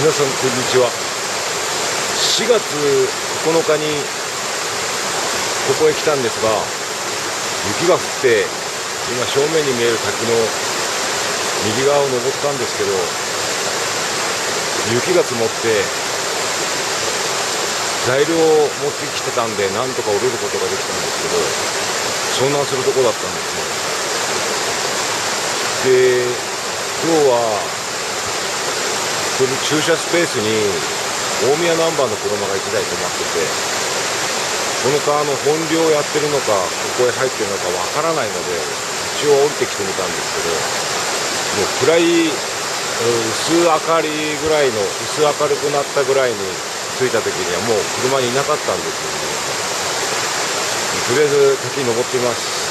皆さんこんにちは。4月9日にここへ来たんですが、雪が降って今正面に見える滝の右側を登ったんですけど、雪が積もって材料を持ってきてたんでなんとか降りることができたんですけど、遭難するとこだったんですね。で、今日はこの駐車スペースに大宮ナンバーの車が1台止まってて、この川の本領をやってるのかここへ入ってるのかわからないので一応降りてきてみたんですけど、もう暗い薄明かりぐらいの薄明るくなったぐらいに着いた時にはもう車にいなかったんですよね。とりあえず滝に登ってみます。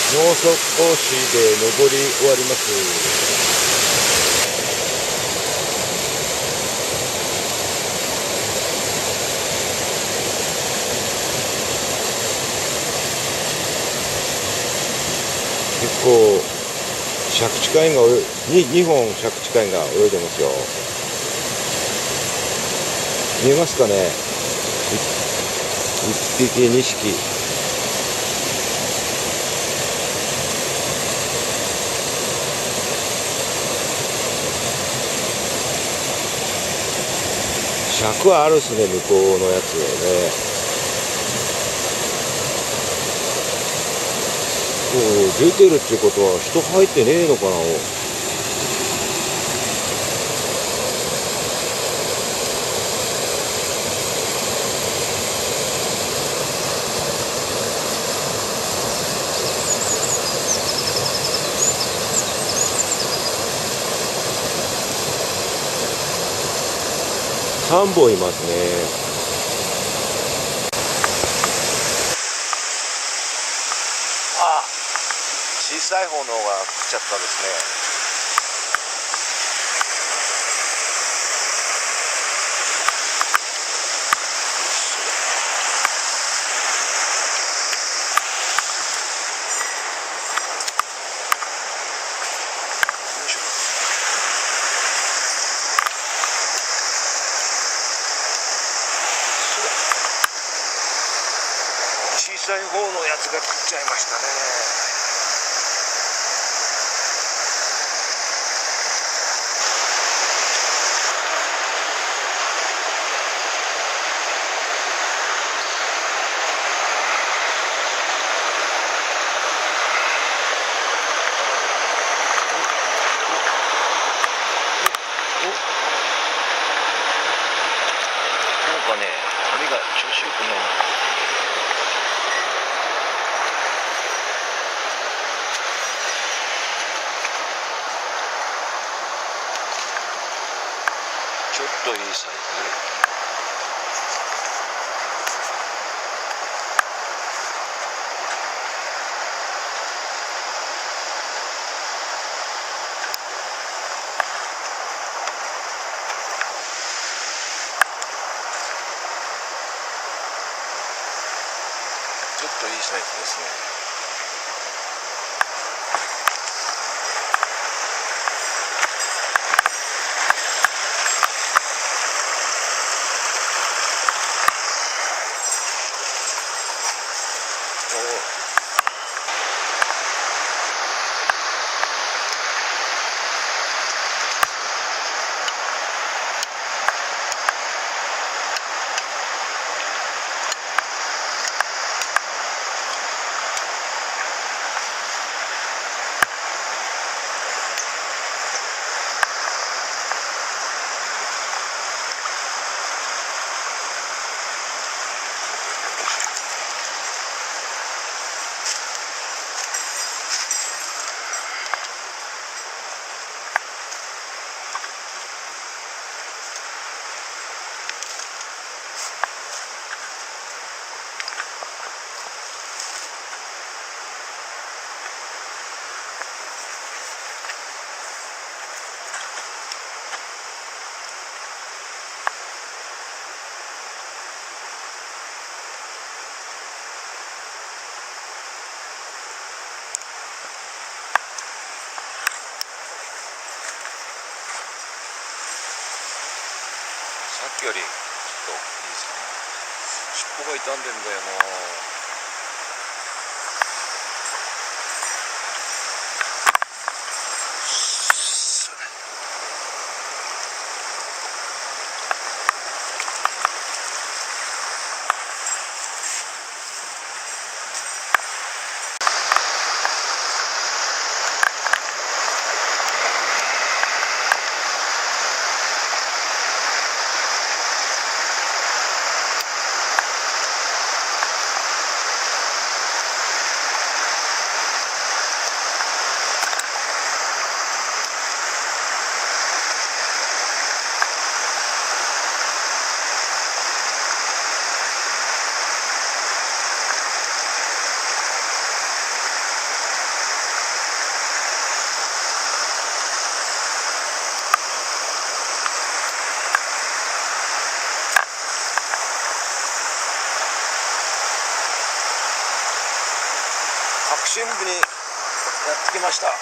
もう少しで登り終わります。結構借地海が2本借地海が泳いでますよ。見えますかね。1匹2匹。尺はあるっすね、向こうのやつね。出てるってことは人入ってねえのかな。3本いますね。小さい方の方が食っちゃったですね。小さい方のやつが食っちゃいましたね。なんかね、網が調子よくないな。ちょっといいサイズ。ちょっといいサイズですね。きよりちょっといいですかね。尻尾が傷んでんだよな。白春部にやってきました。私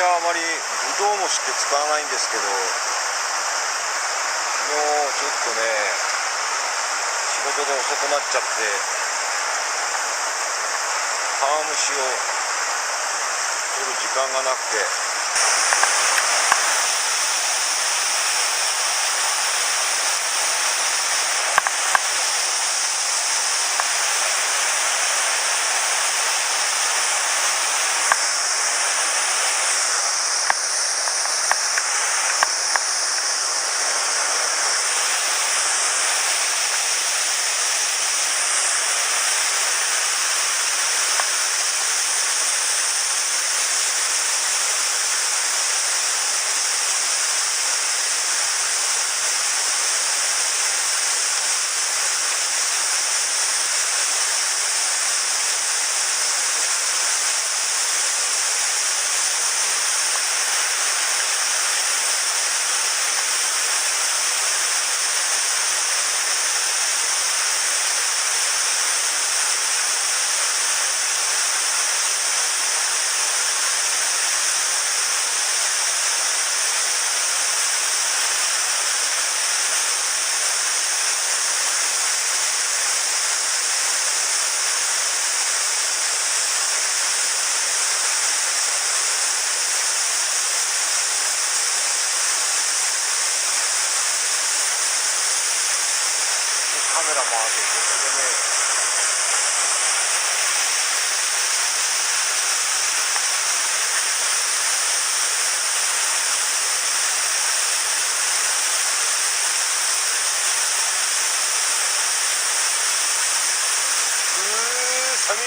はあまりぶどう虫って使わないんですけど、昨日ちょっとね仕事で遅くなっちゃって皮虫を取る時間がなくて、カメラ回ってここでね寒い。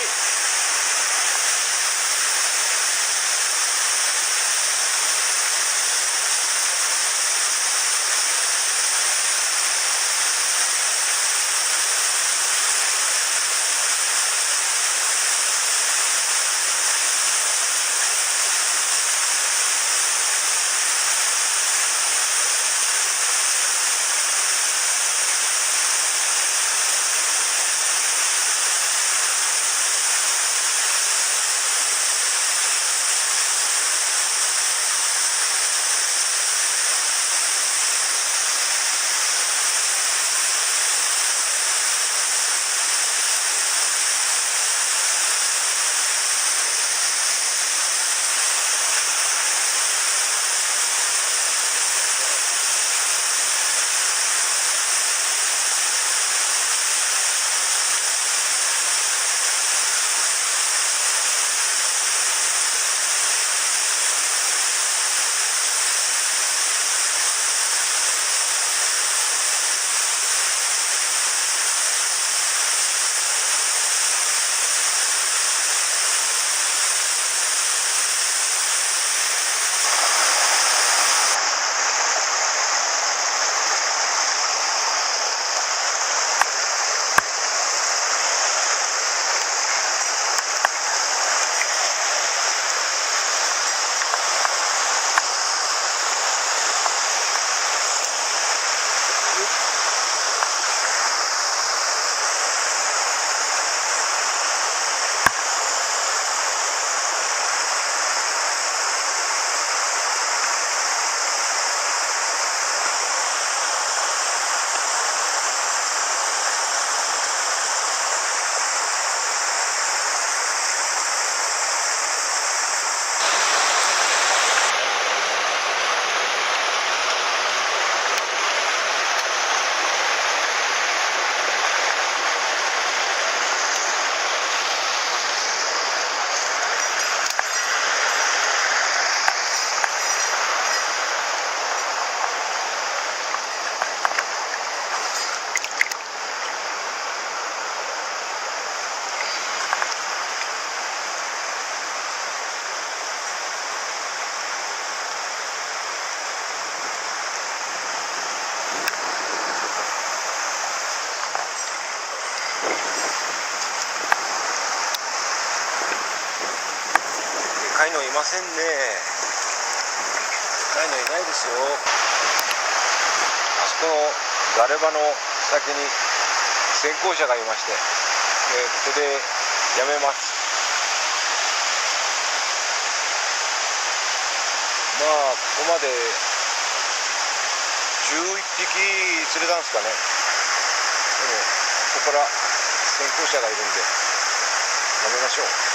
のいませんね。ないのいないですよ。あそこのガレ場の先に先行車がいまして、ここでやめます。まあここまで11匹釣れたんですかね。でもここから先行車がいるんでやめましょう。